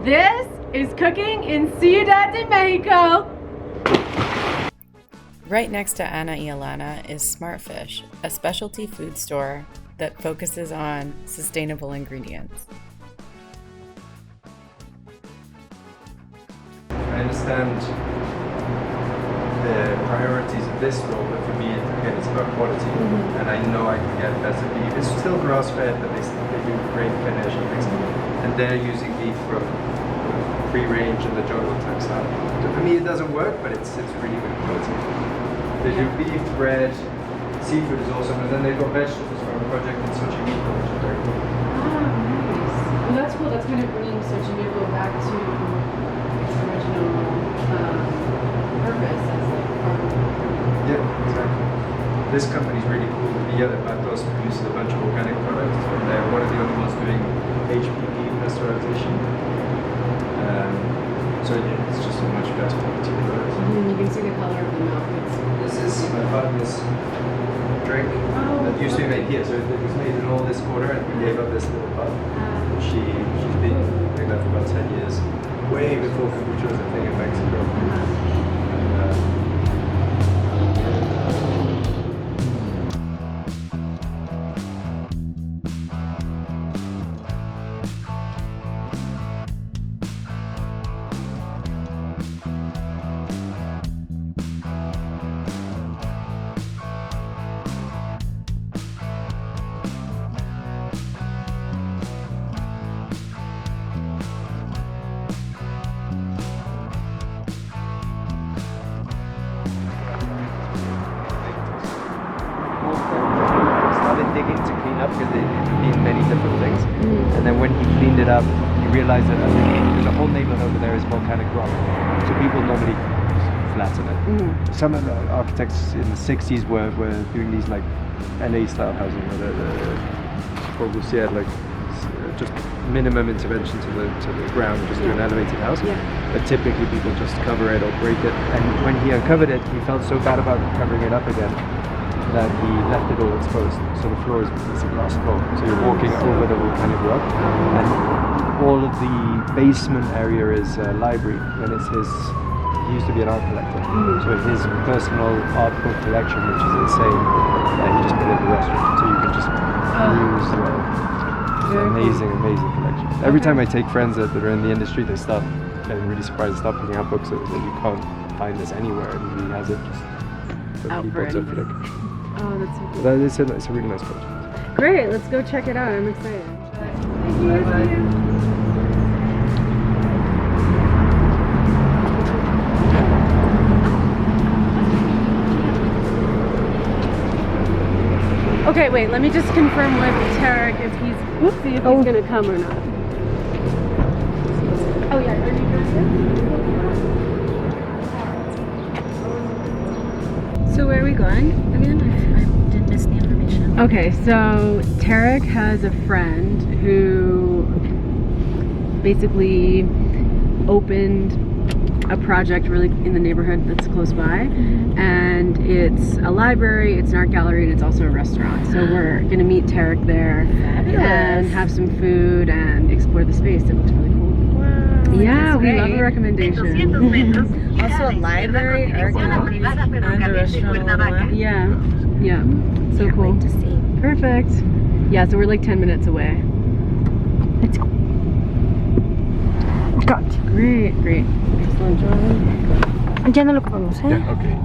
This is cooking in Ciudad de Mexico. Right next to Ana y Alana is Smartfish, a specialty food store that focuses on sustainable ingredients. I understand the priorities of this role, but for me, again, it's about quality. And I know I can get better beef. It's still grass-fed, but they do great finish and things. And they're using beef from free range and the jungle type style. So for me, it doesn't work, but it's really good quality. They do beef, bread, seafood is awesome, and then they've got vegetables from a project in Xochimilco, which is very cool. Oh, nice. Well, that's cool. That's kind of bringing Xochimilco back to its original purpose as like farm. Yeah, exactly. This company's really cool. Via de Patos produces a bunch of organic products, and they're one of the only ones doing HPP pasteurization. So yeah, it's just a much better quality product. You can see the color of the milk. This is my partner's drink that used to be made here. So it was made in all this quarter, and we gave up this little pot. She's been doing that for about 10 years, way before kombucha was a thing in Mexico. Digging to clean up because it could be many different things. And then when he cleaned it up, he realized that the whole neighborhood over there is volcanic rock. So people normally flatten it. Some of the architects in the 60s were doing these like LA style housing where the Corbusier like just minimum intervention to the ground, just do an elevated house. But typically people just cover it or break it. And when he uncovered it, he felt so bad about covering it up again that he left it all exposed. So the floor is a glass floor. So you're walking over the volcanic rock, and all of the basement area is a library. And it's he used to be an art collector. So his personal art book collection, which is insane, he just put it in the restaurant. So you can just use amazing collection. Every time I take friends that are in the industry, they start getting really surprised and start picking out books that you can't find this anywhere, and he has it just out for anyone. Oh, that's so cool. It's a really nice project. Great, let's go check it out. I'm excited. Thank you. Bye-bye. Okay, wait, let me just confirm with Tarek if he's gonna come or not. Oh yeah, are you doing this? So where are we going again? I did miss the information. Okay, so Tarek has a friend who basically opened a project really in the neighborhood that's close by, and it's a library, it's an art gallery, and it's also a restaurant. So we're gonna meet Tarek there and have some food and explore the space. It looks really cool. Wow, yeah, we love a recommendation. Also a library, art gallery, and a restaurant. Yeah, so cool. Wait to see. Perfect. Yeah, so we're like 10 minutes away. Let's go. Great. Ya no lo comemos, ¿eh? Yeah, okay.